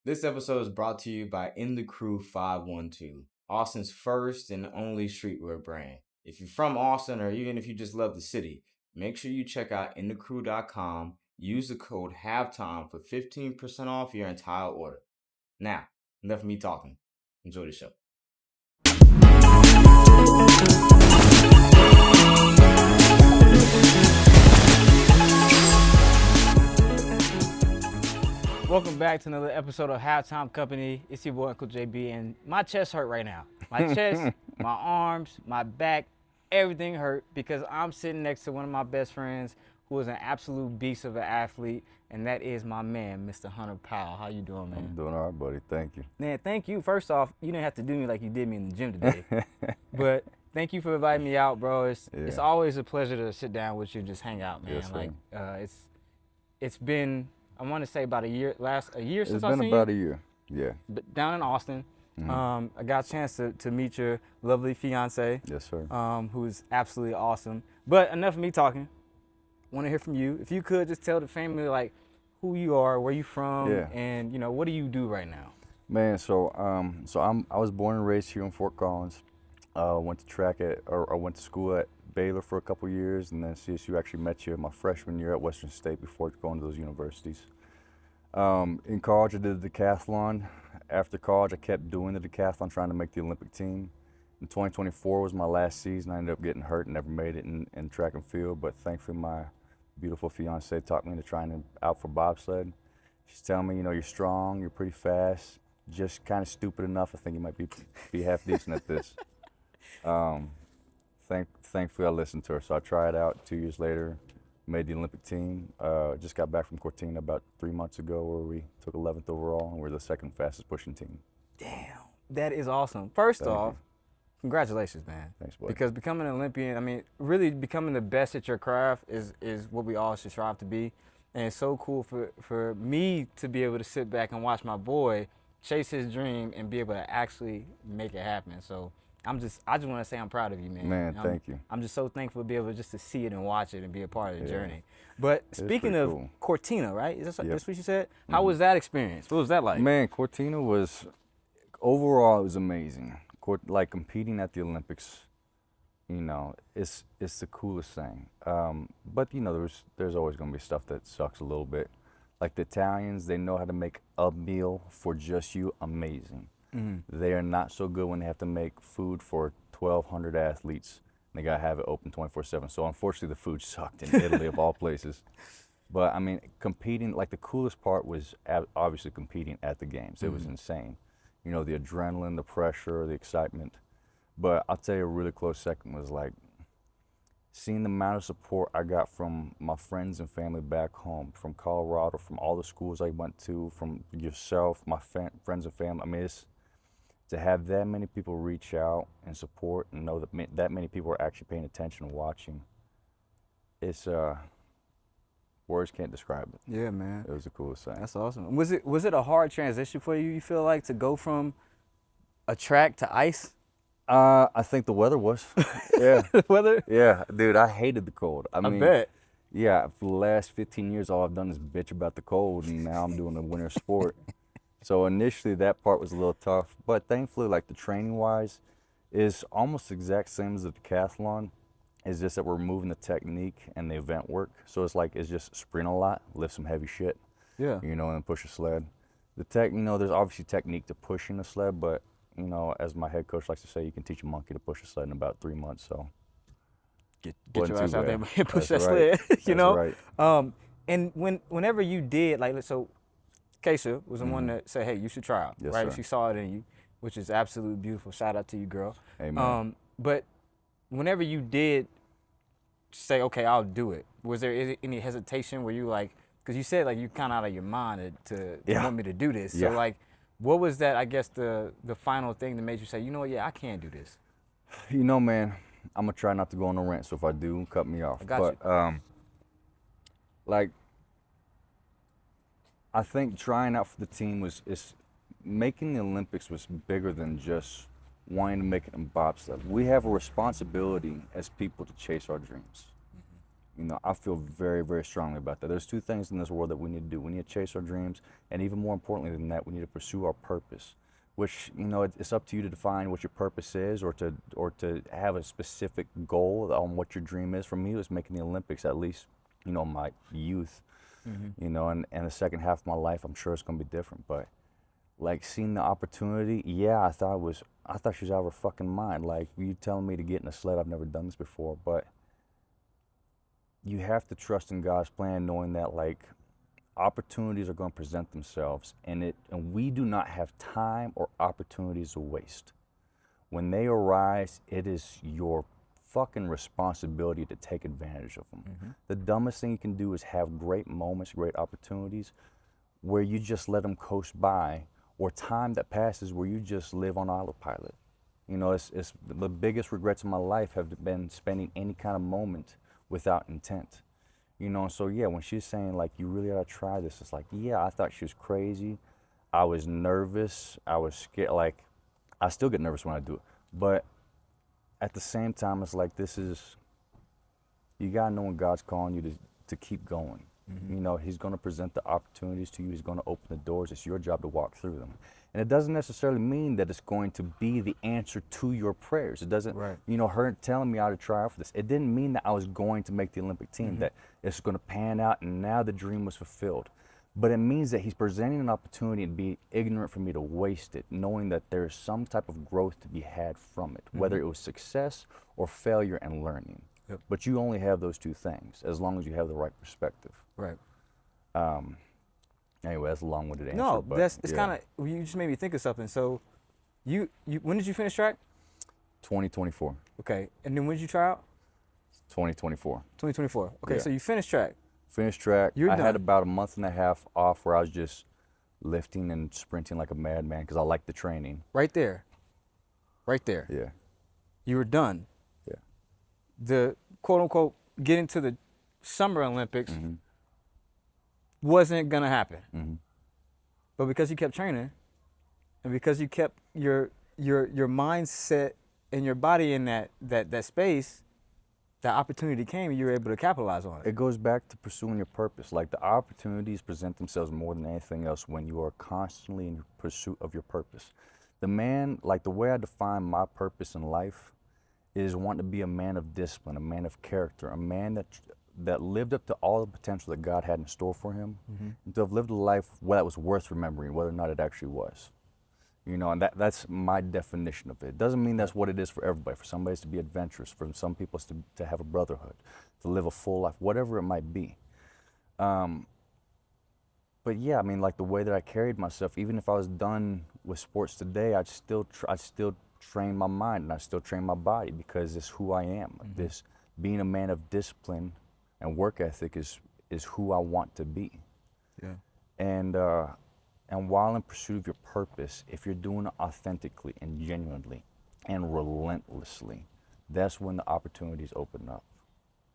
This episode is brought to you by In the Crew 512, Austin's first and only streetwear brand. If you're from Austin or even if you just love the city, make sure you check out inthecrew.com. Use the code HALFTIME for 15% off your entire order. Now, enough of me talking. Enjoy the show. Welcome back to another episode of Halftime Company. It's your boy Uncle JB, and my chest hurt right now. My chest, my arms, my back, everything hurt because I'm sitting next to one of my best friends who is an absolute beast of an athlete, and that is my man, Mr. Hunter Powell. How you doing, man? I'm doing all right, buddy. Thank you. Man, thank you. First off, you didn't have to do me like you did me in the gym today, but thank you for inviting me out, bro. It's always a pleasure to sit down with you and just hang out, man. Yes, like it's been, I want to say about a year since I've seen you. It's been about a year, yeah. But down in Austin, I got a chance to meet your lovely fiance. Yes, sir. Who is absolutely awesome. But enough of me talking. Want to hear from you. If you could just tell the family like who you are, where you from, and what do you do right now? Man, I was born and raised here in Fort Collins. Went to school at Baylor for a couple years, and then CSU. Actually met you my freshman year at Western State before going to those universities. In college, I did the decathlon. After college, I kept doing the decathlon, trying to make the Olympic team. In 2024 was my last season. I ended up getting hurt and never made it in track and field, but thankfully my beautiful fiance talked me into trying out for bobsled. She's telling me, you're strong, you're pretty fast, just kind of stupid enough. I think you might be half decent at this. Thankfully I listened to her, so I tried out 2 years later, made the Olympic team. Just got back from Cortina about 3 months ago where we took 11th overall and we're the second fastest pushing team. Damn, that is awesome. First off, congratulations, man. Thanks, buddy. Because becoming an Olympian, I mean, really becoming the best at your craft is what we all should strive to be. And it's so cool for me to be able to sit back and watch my boy chase his dream and be able to actually make it happen. So I just want to say I'm proud of you, man. Man, thank you. I'm just so thankful to be able just to see it and watch it and be a part of the journey. But speaking of Cortina, right? Is that's what you said? How was that experience? What was that like? Man, Cortina was, overall, it was amazing. Like competing at the Olympics, it's the coolest thing. But there's always gonna be stuff that sucks a little bit. Like the Italians, they know how to make a meal for just you amazing. They are not so good when they have to make food for 1,200 athletes. They gotta have it open 24/7. So unfortunately, the food sucked in Italy of all places. But I mean, competing, like the coolest part was obviously competing at the games. It was insane. The adrenaline, the pressure, the excitement. But I'll tell you a really close second was like seeing the amount of support I got from my friends and family back home, from Colorado, from all the schools I went to, from yourself, my friends and family. I mean, to have that many people reach out and support and know that many people are actually paying attention and watching, it's words can't describe it. Yeah, man. It was the coolest thing. That's awesome. Was it a hard transition for you feel like, to go from a track to ice? I think the weather was. Yeah. The weather? Yeah, dude, I hated the cold. I mean, bet. Yeah, for the last 15 years, all I've done is bitch about the cold, and now I'm doing a winter sport. So initially, that part was a little tough, but thankfully, like the training-wise, is almost the exact same as the decathlon. It's just that we're moving the technique and the event work. So it's just sprint a lot, lift some heavy shit. Yeah. And then push a sled. There's obviously technique to pushing a sled, but as my head coach likes to say, you can teach a monkey to push a sled in about 3 months. So get your ass out there and push that sled. Right. And whenever you did, so Keisha was the one that said, hey, you should try out, yes, right? Sir. She saw it in you, which is absolutely beautiful. Shout out to you, girl. Amen. But whenever you did say, okay, I'll do it, was there any hesitation where you because you said you kind of out of your mind to want me to do this. Yeah. So what was that, I guess, the final thing that made you say, I can't do this? Man, I'm going to try not to go on a rant, so if I do, cut me off. I got you. I think trying out for the team making the Olympics was bigger than just wanting to make it in bobsled. We have a responsibility as people to chase our dreams. You know, I feel very, very strongly about that. There's two things in this world that we need to do. We need to chase our dreams, and even more importantly than that, we need to pursue our purpose. Which, you know, it's up to you to define what your purpose is, or to have a specific goal on what your dream is. For me, it was making the Olympics, at least, you know, my youth. You know, and the second half of my life, I'm sure it's gonna be different. But like seeing the opportunity, yeah, I thought she was out of her fucking mind. Like, you telling me to get in a sled? I've never done this before, but you have to trust in God's plan, knowing that like opportunities are going to present themselves, and we do not have time or opportunities to waste. When they arise, it is your fucking responsibility to take advantage of them. The dumbest thing you can do is have great moments, great opportunities where you just let them coast by, or time that passes where you just live on autopilot. You know, it's the biggest regrets of my life have been spending any kind of moment without intent. You know, so yeah, when she's saying like, you really gotta try this, it's like, yeah, I thought she was crazy. I was nervous, I was scared. Like, I still get nervous when I do it, but at the same time, it's like, you gotta know when God's calling you to keep going. You know, He's gonna present the opportunities to you, He's gonna open the doors, it's your job to walk through them. And it doesn't necessarily mean that it's going to be the answer to your prayers. It doesn't, you know, her telling me how to try out for this, it didn't mean that I was going to make the Olympic team, that it's gonna pan out and now the dream was fulfilled. But it means that He's presenting an opportunity and be ignorant for me to waste it, knowing that there's some type of growth to be had from it, whether it was success or failure and learning. But you only have those two things, as long as you have the right perspective. Anyway, that's a long-winded answer. No, but it's kind of, you just made me think of something. So, you when did you finish track? 2024. Okay, and then when did you try out? 2024. 2024. Okay, Yeah. so you finished track. Finished track. You're I done. had about a month and a half off where I was just lifting and sprinting like a madman because I liked the training. Right there. Yeah. You were done. Yeah. The quote unquote getting to the Summer Olympics wasn't gonna happen. But because you kept training, and because you kept your mindset and your body in that space, that opportunity came and you were able to capitalize on it. It goes back to pursuing your purpose. Like, the opportunities present themselves more than anything else when you are constantly in pursuit of your purpose. The way I define my purpose in life is wanting to be a man of discipline, a man of character, a man that lived up to all the potential that God had in store for him, and to have lived a life that was worth remembering, whether or not it actually was. You know, and that's my definition of it. It doesn't mean that's what it is for everybody. For somebody it's to be adventurous, for some people it's to have a brotherhood, to live a full life, whatever it might be. But yeah, I mean, like, the way that I carried myself, even if I was done with sports today, I'd still train my mind and I still train my body, because it's who I am. This being a man of discipline and work ethic is who I want to be. Yeah. And while in pursuit of your purpose, if you're doing it authentically and genuinely and relentlessly, that's when the opportunities open up.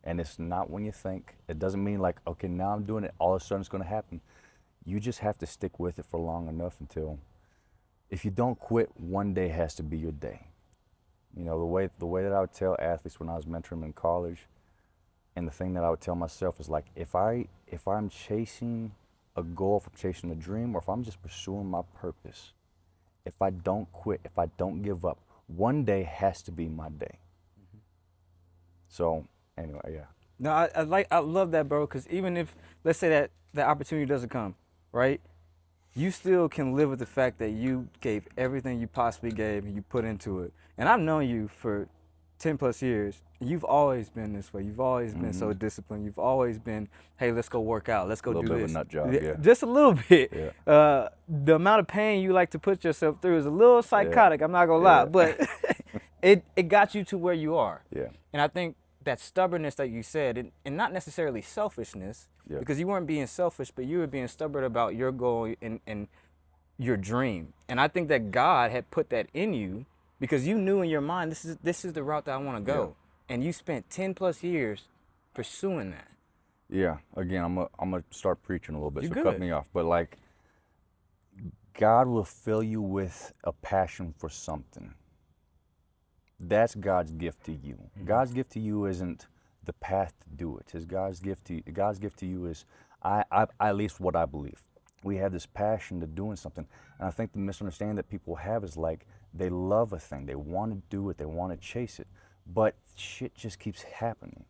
And it's not when you think. It doesn't mean like, okay, now I'm doing it, all of a sudden it's gonna happen. You just have to stick with it for long enough until, if you don't quit, one day has to be your day. You know, the way that I would tell athletes when I was mentoring them in college, and the thing that I would tell myself is like, if I'm chasing a goal, if I'm chasing a dream, or if I'm just pursuing my purpose, if I don't quit, if I don't give up, one day has to be my day. So anyway, yeah. No, I love that, bro, because even if, let's say that the opportunity doesn't come, right? You still can live with the fact that you gave everything you possibly gave and you put into it. And I've known you for 10 plus years. You've always been this way. You've always been so disciplined. You've always been, hey, let's go work out. Let's go do this. A little bit of a nut job, yeah. Just a little bit. Yeah. The amount of pain you like to put yourself through is a little psychotic, I'm not going to lie. But it got you to where you are. Yeah. And I think that stubbornness that you said, and not necessarily selfishness, because you weren't being selfish, but you were being stubborn about your goal and your dream. And I think that God had put that in you because you knew in your mind, this is the route that I want to go. And you spent 10 plus years pursuing that. Yeah, again, I'm gonna start preaching a little bit, You're so good. cut me off. But like, God will fill you with a passion for something. That's God's gift to you. God's gift to you isn't the path to do it. God's gift to you is, at least what I believe. We have this passion to doing something. And I think the misunderstanding that people have is like, they love a thing, they want to do it, they want to chase it, but shit just keeps happening.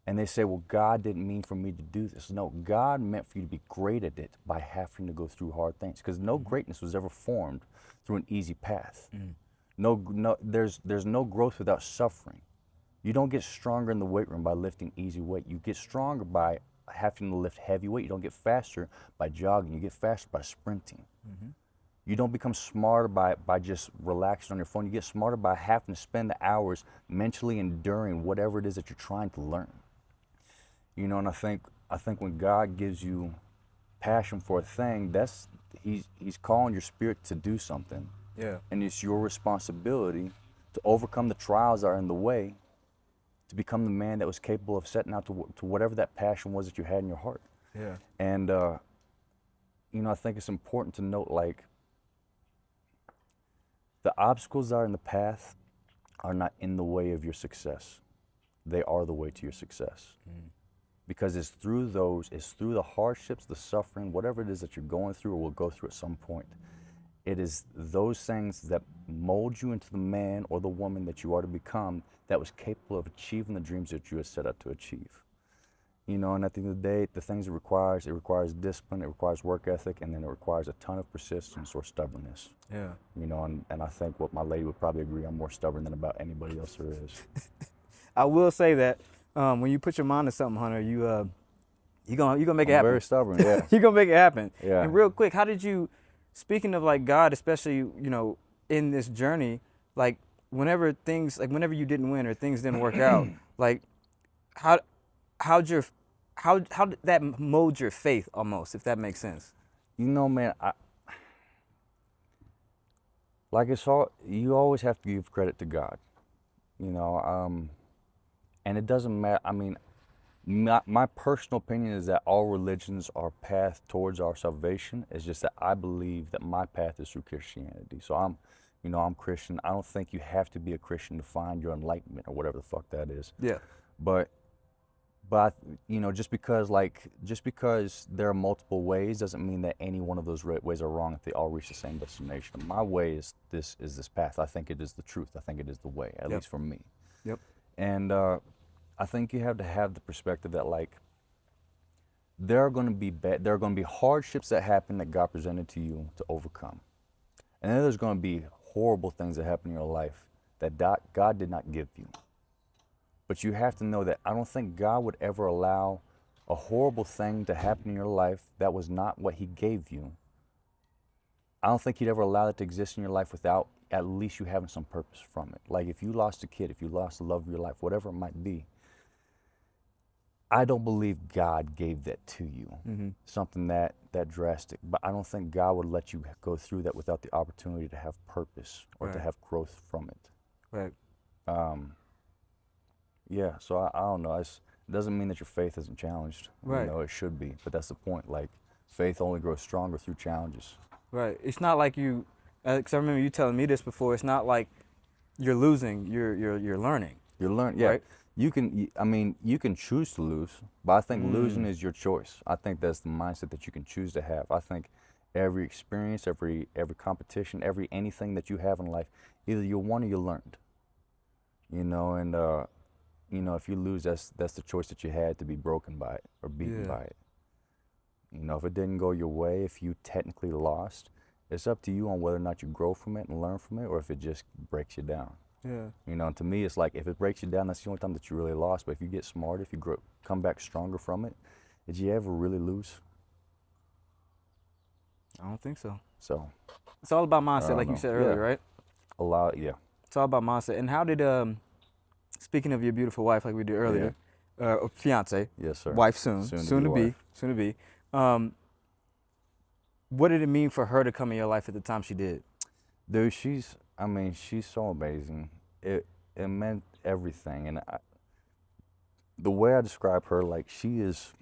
And they say, well, God didn't mean for me to do this. No, God meant for you to be great at it by having to go through hard things. Because no greatness was ever formed through an easy path. There's no growth without suffering. You don't get stronger in the weight room by lifting easy weight. You get stronger by having to lift heavy weight. You don't get faster by jogging. You get faster by sprinting. You don't become smarter by just relaxing on your phone. You get smarter by having to spend the hours mentally enduring whatever it is that you're trying to learn. You know, and I think when God gives you passion for a thing, he's calling your spirit to do something. Yeah. And it's your responsibility to overcome the trials that are in the way, to become the man that was capable of setting out to whatever that passion was that you had in your heart. Yeah. And you know, I think it's important to note, like, the obstacles that are in the path are not in the way of your success. They are the way to your success. Because it's through the hardships, the suffering, whatever it is that you're going through or will go through at some point. It is those things that mold you into the man or the woman that you are to become, that was capable of achieving the dreams that you had set out to achieve. You know, and at the end of the day, the things it requires discipline, it requires work ethic, and then it requires a ton of persistence or stubbornness. Yeah. You know, and I think what my lady would probably agree, I'm more stubborn than about anybody else there is. I will say that when you put your mind to something, Hunter, you're gonna make it happen. Very stubborn, yeah. You're gonna make it happen. Yeah. And real quick, how did you, speaking of like God, especially, you know, in this journey, like whenever you didn't win or things didn't work out, like how did that mold your faith almost, if that makes sense? You know, man, you always have to give credit to God. You know, and it doesn't matter. I mean, my personal opinion is that all religions are path towards our salvation. It's just that I believe that my path is through Christianity. So I'm Christian. I don't think you have to be a Christian to find your enlightenment or whatever the fuck that is. Yeah. But you know, just because there are multiple ways doesn't mean that any one of those ways are wrong if they all reach the same destination. My way is this path. I think it is the truth. I think it is the way, at least for me. Yep. And I think you have to have the perspective that, like, there are going to be hardships that happen that God presented to you to overcome, and then there's going to be horrible things that happen in your life that God did not give you. But you have to know that I don't think God would ever allow a horrible thing to happen in your life that was not what He gave you. I don't think He'd ever allow that to exist in your life without at least you having some purpose from it. Like if you lost a kid, if you lost the love of your life, whatever it might be, I don't believe God gave that to you, something that drastic. But I don't think God would let you go through that without the opportunity to have purpose or to have growth from it. Right. Yeah, so I don't know. It doesn't mean that your faith isn't challenged. Right. You know, it should be, but that's the point. Like, faith only grows stronger through challenges. Right. It's not like you, because I remember you telling me this before. It's not like you're losing. You're learning. You're learning. Yeah. Right? You can choose to lose, but I think losing is your choice. I think that's the mindset that you can choose to have. I think every experience, every competition, anything that you have in life, either you won or you learned. You know, and you know, if you lose, that's the choice that you had to be broken by it or beaten by it. You know, if it didn't go your way, if you technically lost, it's up to you on whether or not you grow from it and learn from it, or if it just breaks you down. Yeah. You know, and to me, it's like if it breaks you down, that's the only time that you really lost. But if you get smarter, if you come back stronger from it, did you ever really lose? I don't think so. So it's all about mindset, like you said earlier, right? A lot, yeah. It's all about mindset. And how did, speaking of your beautiful wife, like we did earlier, fiance, yes, sir. wife soon to be. What did it mean for her to come in your life at the time she did? Dude, she's so amazing. It meant everything. And the way I describe her, like, she is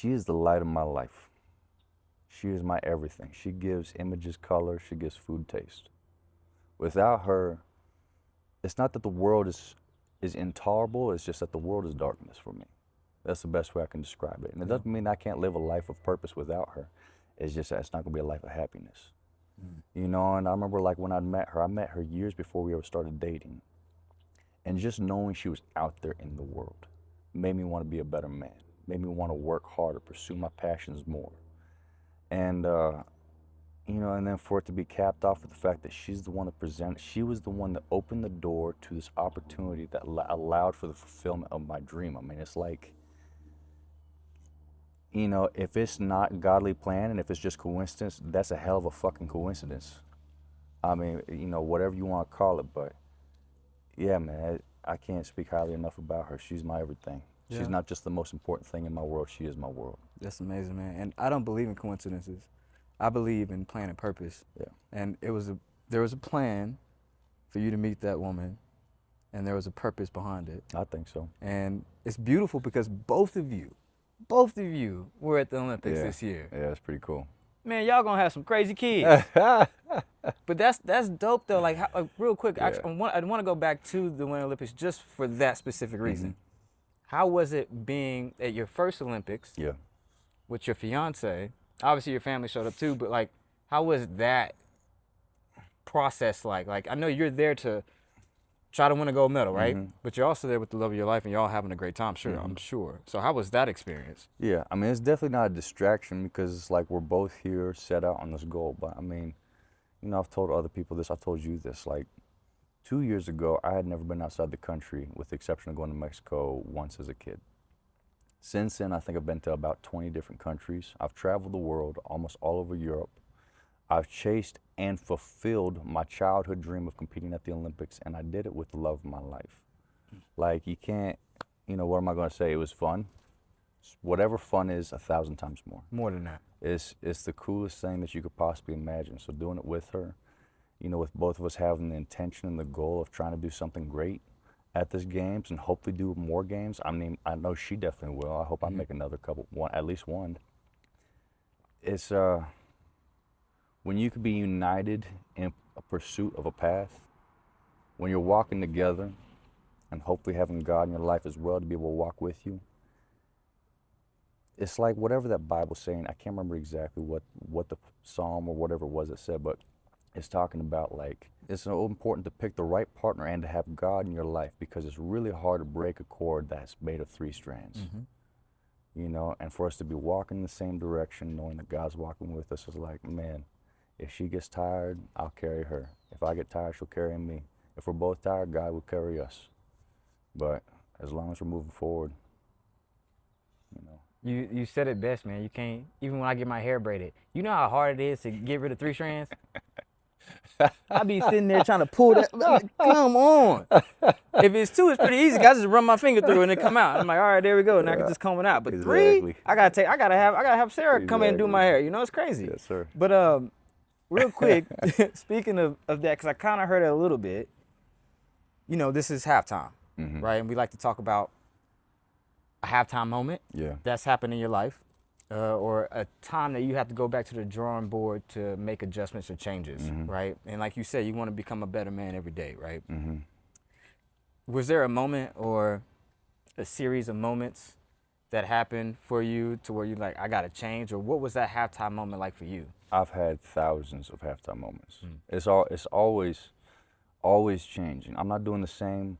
the light of my life. She is my everything. She gives images color. She gives food taste. Without her, it's not that the world is is intolerable. It's just that the world is darkness for me. That's the best way I can describe it. And it doesn't mean I can't live a life of purpose without her. It's just that it's not gonna be a life of happiness. You know, and I remember like when I met her years before we ever started dating. And just knowing she was out there in the world made me want to be a better man, made me want to work harder, pursue my passions more. And, you know, and then for it to be capped off with the fact that she's the one that presented, she was the one that opened the door to this opportunity that allowed for the fulfillment of my dream. I mean, it's like, you know, if it's not godly plan and if it's just coincidence, that's a hell of a fucking coincidence. I mean, you know, whatever you want to call it, but yeah, man, I can't speak highly enough about her. She's my everything. Yeah. She's not just the most important thing in my world, she is my world. That's amazing, man. And I don't believe in coincidences. I believe in plan and purpose. Yeah. And there was a plan for you to meet that woman, and there was a purpose behind it. I think so. And it's beautiful because both of you were at the Olympics this year. Yeah, that's pretty cool. Man, y'all gonna have some crazy kids. But that's dope though. Like, real quick, Yeah. I want to go back to the Winter Olympics just for that specific reason. How was it being at your first Olympics Yeah. with your fiance? Obviously, your family showed up too, but like, how was that process like? Like, I know you're there to try to win a gold medal, right? But you're also there with the love of your life, and y'all having a great time. Sure, I'm sure. So, how was that experience? Yeah, I mean, it's definitely not a distraction because it's like we're both here set out on this goal. But I mean, you know, I've told other people this, I've told you this, like 2 years ago, I had never been outside the country with the exception of going to Mexico once as a kid. Since then, I think I've been to about 20 different countries. I've traveled the world, almost all over Europe. I've chased and fulfilled my childhood dream of competing at the Olympics, and I did it with the love of my life. Like, you can't, you know, what am I going to say? It was fun. Whatever fun is, 1,000 times more. More than that. It's the coolest thing that you could possibly imagine. So doing it with her, you know, with both of us having the intention and the goal of trying to do something great at this games and hopefully do more games. I mean, I know she definitely will. I hope I make another couple, at least one. It's when you can be united in a pursuit of a path, when you're walking together and hopefully having God in your life as well to be able to walk with you. It's like whatever that Bible's saying, I can't remember exactly what the psalm or whatever it was it said, but it's talking about like, it's so important to pick the right partner and to have God in your life because it's really hard to break a cord that's made of 3 strands. You know, and for us to be walking in the same direction, knowing that God's walking with us is like, man, if she gets tired, I'll carry her. If I get tired, she'll carry me. If we're both tired, God will carry us. But as long as we're moving forward, you know. You said it best, man. You can't, even when I get my hair braided, you know how hard it is to get rid of 3 strands? I be sitting there trying to pull that. Like, come on. If it's 2, it's pretty easy. I just run my finger through and it come out. I'm like, all right, there we go. Now I can just comb it out. But 3, I gotta have Sarah come in and do my hair. You know, it's crazy. Yes, sir. But real quick, speaking of that, because I kind of heard it a little bit. You know, this is halftime, right? And we like to talk about a halftime moment that's happened in your life, or a time that you have to go back to the drawing board to make adjustments or changes, right? And like you said, you want to become a better man every day, right? Was there a moment or a series of moments that happened for you to where you're like, I got to change? Or what was that halftime moment like for you? I've had thousands of halftime moments. It's always changing. I'm not doing the same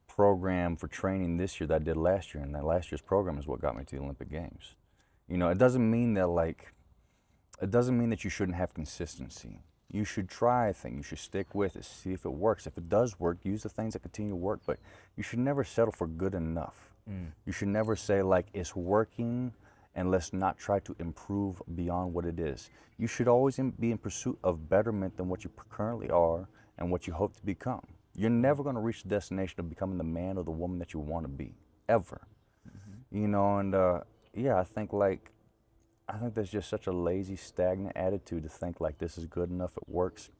program for training this year that I did last year, and that last year's program is what got me to the Olympic Games. You know, it doesn't mean that you shouldn't have consistency. You should try a thing, you should stick with it, see if it works. If it does work, use the things that continue to work, but you should never settle for good enough. You should never say like, it's working and let's not try to improve beyond what it is. You should always be in pursuit of betterment than what you currently are and what you hope to become. You're never going to reach the destination of becoming the man or the woman that you want to be, ever. You know, and yeah, I think there's just such a lazy, stagnant attitude to think like this is good enough, it works.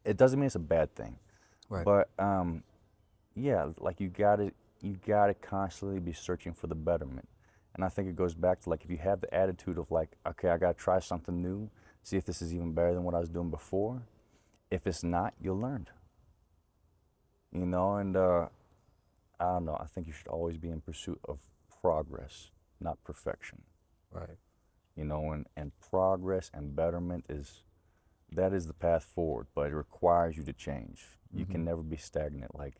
It doesn't mean it's a bad thing. Right. But yeah, like you gotta constantly be searching for the betterment. And I think it goes back to like, if you have the attitude of like, okay, I gotta try something new, see if this is even better than what I was doing before. If it's not, you'll learn. You know, and I don't know. I think you should always be in pursuit of progress, not perfection. Right. You know, and progress and betterment that is the path forward, but it requires you to change. You can never be stagnant. Like,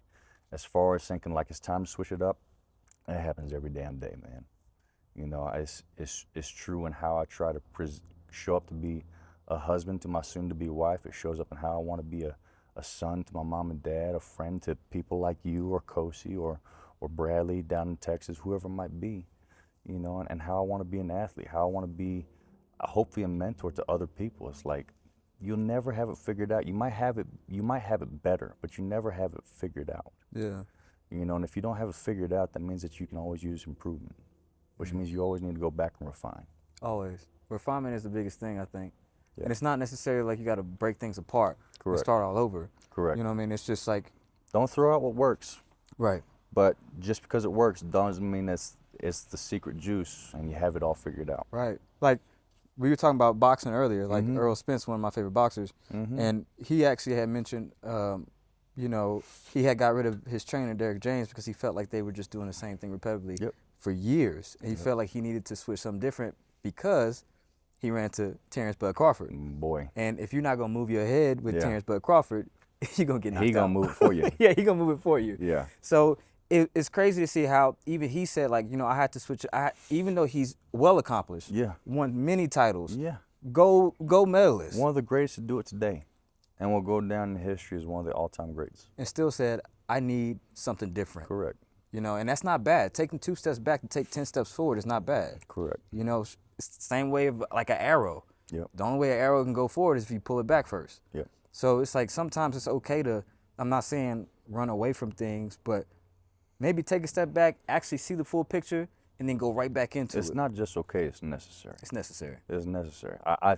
as far as thinking like it's time to switch it up, it happens every damn day, man. You know, it's true in how I try to show up to be a husband to my soon-to-be wife. It shows up in how I want to be a son to my mom and dad, a friend to people like you or Kosi or Bradley down in Texas, whoever it might be, you know, and how I want to be an athlete, how I want to be hopefully a mentor to other people. It's like, you'll never have it figured out. You might have it better, but you never have it figured out. Yeah. You know, and if you don't have it figured out, that means that you can always use improvement, which means you always need to go back and refine. Always. Refinement is the biggest thing, I think. Yeah. And it's not necessarily like you got to break things apart and Correct. start all over. Correct. You know what I mean? It's just like, Don't throw out what works, right. but just because it works doesn't mean it's the secret juice and you have it all figured out. Right. Like, we were talking about boxing earlier, like Earl Spence, one of my favorite boxers, and he actually had mentioned, you know, he had got rid of his trainer, Derek James, because he felt like they were just doing the same thing repetitively for years. And he felt like he needed to switch something different because he ran to Terrence Bud Crawford. Boy. And if you're not going to move your head with Terrence Bud Crawford, you're going to get knocked out. He going to move it for you. Yeah, he going to move it for you. Yeah. So it's crazy to see how even he said, like, you know, I had to switch. Even though he's well accomplished, won many titles, gold medalist, one of the greatest to do it today, and will go down in history as one of the all-time greats. and still said, I need something different. Correct. You know, and that's not bad. Taking 2 steps back to take 10 steps forward is not bad. Correct. You know, it's the same way of like an arrow. Yep. The only way an arrow can go forward is if you pull it back first. Yep. So it's like sometimes it's okay to, I'm not saying run away from things, but maybe take a step back, actually see the full picture, and then go right back into it. It's not just okay, it's necessary. It's necessary. It's necessary. I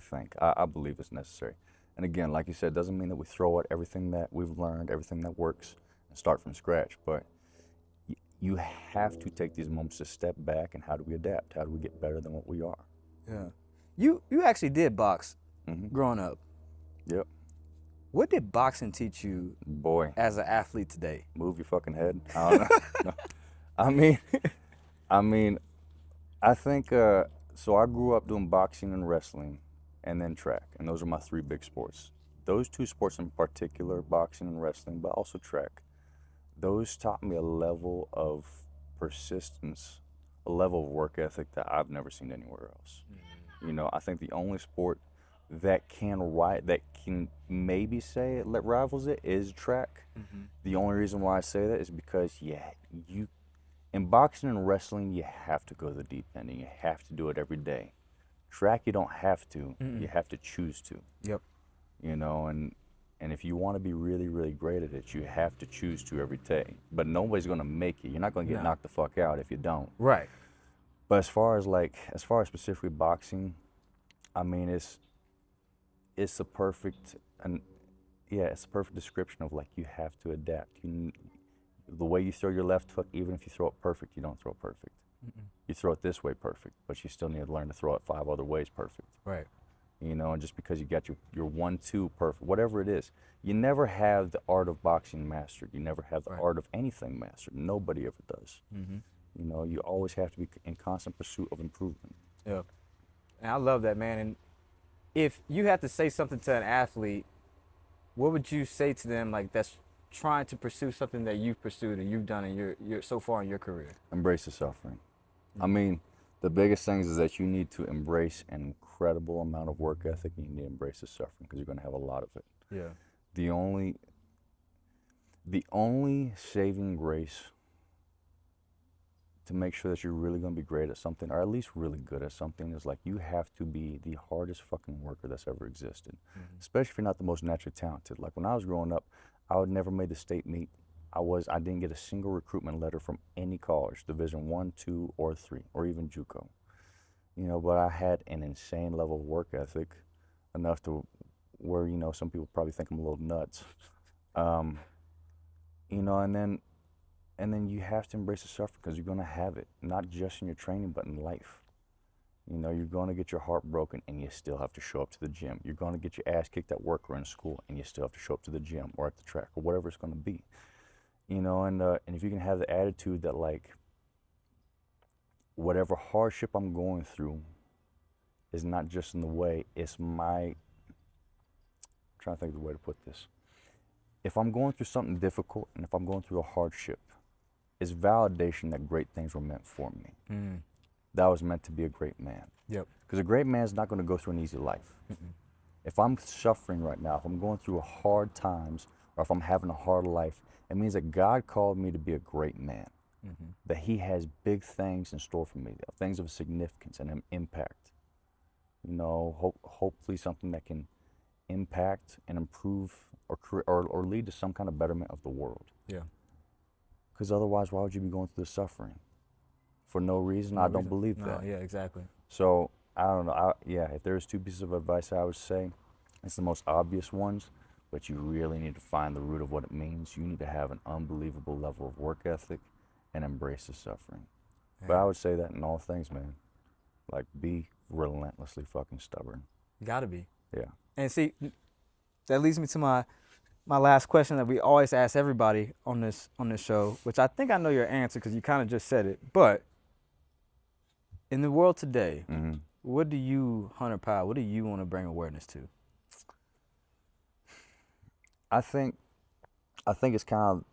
believe it's necessary. And again, like you said, it doesn't mean that we throw out everything that we've learned, everything that works, and start from scratch. But you have to take these moments to step back and how do we adapt? How do we get better than what we are? Yeah. You actually did box growing up. Yep. What did boxing teach you Boy. as an athlete today? Move your fucking head. I don't know. I think, so I grew up doing boxing and wrestling and then track, and those are my 3 big sports. Those 2 sports in particular, boxing and wrestling, but also track, those taught me a level of persistence, a level of work ethic that I've never seen anywhere else. You know, I think the only sport that can maybe say it rivals it is track. The only reason why I say that is because in boxing and wrestling you have to go to the deep end and you have to do it every day. Track you don't have to. You have to choose to. Yep. You know, and if you want to be really, really great at it, you have to choose to every day. But nobody's going to make you. You're not going to get knocked the fuck out if you don't. Right. But as far as specifically boxing, I mean, it's the perfect description of like you have to adapt. The way you throw your left hook, even if you throw it perfect, you don't throw it perfect. You throw it this way perfect, but you still need to learn to throw it 5 other ways perfect. Right. You know, and just because you got your 1-2 perfect, whatever it is, you never have the art of boxing mastered. You never have the art of anything mastered. Nobody ever does. You know, you always have to be in constant pursuit of improvement. Yeah. And I love that, man. And if you had to say something to an athlete, what would you say to them like that's trying to pursue something that you've pursued and you've done in your so far in your career? Embrace the suffering. I mean, the biggest things is that you need to embrace an incredible amount of work ethic, and you need to embrace the suffering because you're going to have a lot of it. Yeah. The only saving grace to make sure that you're really going to be great at something, or at least really good at something, is like you have to be the hardest fucking worker that's ever existed, especially if you're not the most naturally talented. Like when I was growing up, I would never made the state meet. I didn't get a single recruitment letter from any college, Division 1, 2, or 3, or even JUCO. You know, but I had an insane level of work ethic, enough to where, you know, some people probably think I'm a little nuts. You know, and then you have to embrace the suffering because you're going to have it, not just in your training, but in life. You know, you're going to get your heart broken and you still have to show up to the gym. You're going to get your ass kicked at work or in school and you still have to show up to the gym or at the track or whatever it's going to be. You know, and if you can have the attitude that, like, whatever hardship I'm going through is not just in the way, it's my, I'm trying to think of the way to put this. If I'm going through something difficult and if I'm going through a hardship, it's validation that great things were meant for me. That I was meant to be a great man. Yep. Because a great man is not going to go through an easy life. If I'm suffering right now, if I'm going through hard times, or if I'm having a hard life, it means that God called me to be a great man. That He has big things in store for me, things of significance and impact. You know, hopefully something that can impact and improve or lead to some kind of betterment of the world. Yeah. Because otherwise, why would you be going through the suffering? For no reason? I don't believe that. Yeah, exactly. So, I don't know. If there's two pieces of advice I would say, it's the most obvious ones, but you really need to find the root of what it means. You need to have an unbelievable level of work ethic and embrace the suffering. Yeah. But I would say that in all things, man. Like, be relentlessly fucking stubborn. You gotta be. Yeah. And see, that leads me to my last question that we always ask everybody on this show, which I think I know your answer because you kind of just said it. But in the world today, what do you, Hunter Powell, what do you want to bring awareness to? I think it's kind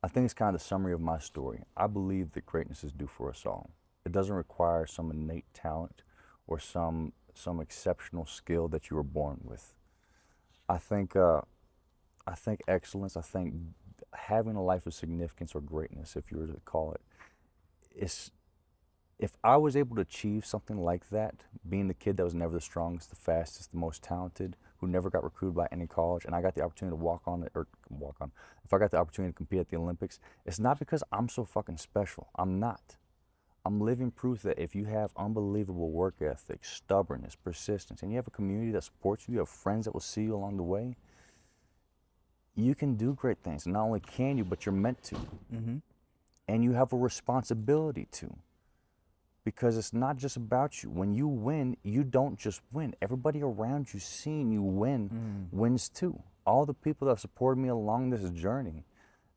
of the summary of my story. I believe that greatness is due for us all. It doesn't require some innate talent or some exceptional skill that you were born with. I think excellence, I think having a life of significance or greatness, if you were to call it, is, if I was able to achieve something like that, being the kid that was never the strongest, the fastest, the most talented, who never got recruited by any college, and I got the opportunity to if I got the opportunity to compete at the Olympics, it's not because I'm so fucking special. I'm not. I'm living proof that if you have unbelievable work ethic, stubbornness, persistence, and you have a community that supports you, you have friends that will see you along the way, you can do great things. And not only can you, but you're meant to. And you have a responsibility to. Because it's not just about you. When you win, you don't just win. Everybody around you seeing you win wins too. All the people that have supported me along this journey,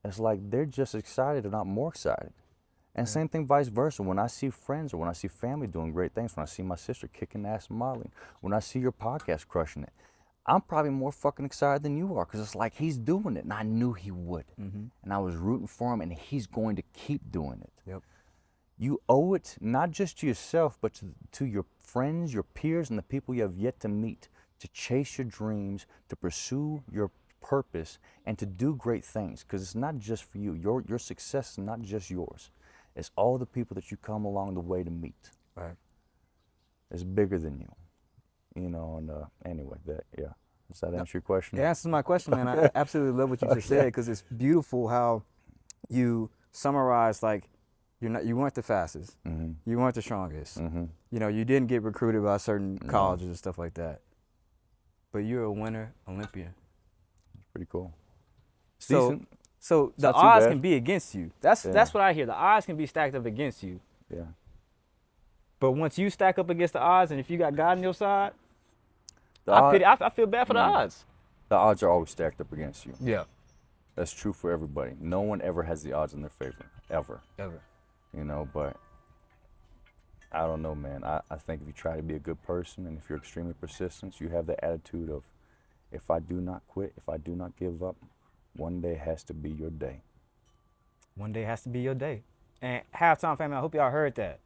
it's like they're just excited, if not more excited. And same thing vice versa. When I see friends or when I see family doing great things, when I see my sister kicking ass and modeling, when I see your podcast crushing it, I'm probably more fucking excited than you are because it's like he's doing it and I knew he would. And I was rooting for him and he's going to keep doing it. Yep. You owe it not just to yourself, but to your friends, your peers, and the people you have yet to meet to chase your dreams, to pursue your purpose, and to do great things. Because it's not just for you. Your success is not just yours. It's all the people that you come along the way to meet. Right. It's bigger than you. You know, and anyway, does that answer your question? It answers my question, man. I absolutely love what you just said because it's beautiful how you summarize, like, you weren't the fastest, you weren't the strongest, you know, you didn't get recruited by certain colleges and stuff like that, but you're a Winter Olympian. It's pretty cool. It's so decent. So the odds can be against you. That's what I hear. The odds can be stacked up against you. Yeah. But once you stack up against the odds, and if you got God on your side, I feel bad for the odds. The odds are always stacked up against you. Yeah. That's true for everybody. No one ever has the odds in their favor, ever. Ever. You know, but I don't know, man. I think if you try to be a good person and if you're extremely persistent, you have the attitude of, if I do not quit, if I do not give up, one day has to be your day. One day has to be your day. And halftime family, I hope y'all heard that.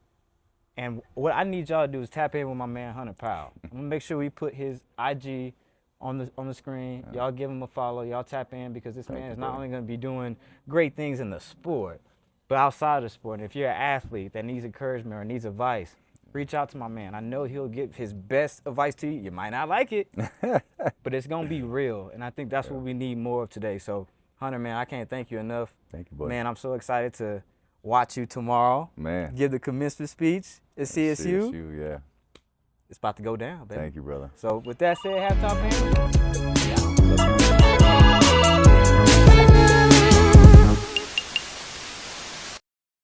And what I need y'all to do is tap in with my man Hunter Powell. I'm gonna make sure we put his IG on the screen. Yeah. Y'all give him a follow. Y'all tap in because this man is not only gonna be doing great things in the sport, but outside of the sport. And if you're an athlete that needs encouragement or needs advice, reach out to my man. I know he'll give his best advice to you. You might not like it, but it's gonna be real. And I think that's what we need more of today. So Hunter, man, I can't thank you enough. Thank you, buddy. Man, I'm so excited to watch you tomorrow. Man. Give the commencement speech at CSU. CSU, yeah. It's about to go down, baby. Thank you, brother. So with that said, halftime, man. Yeah.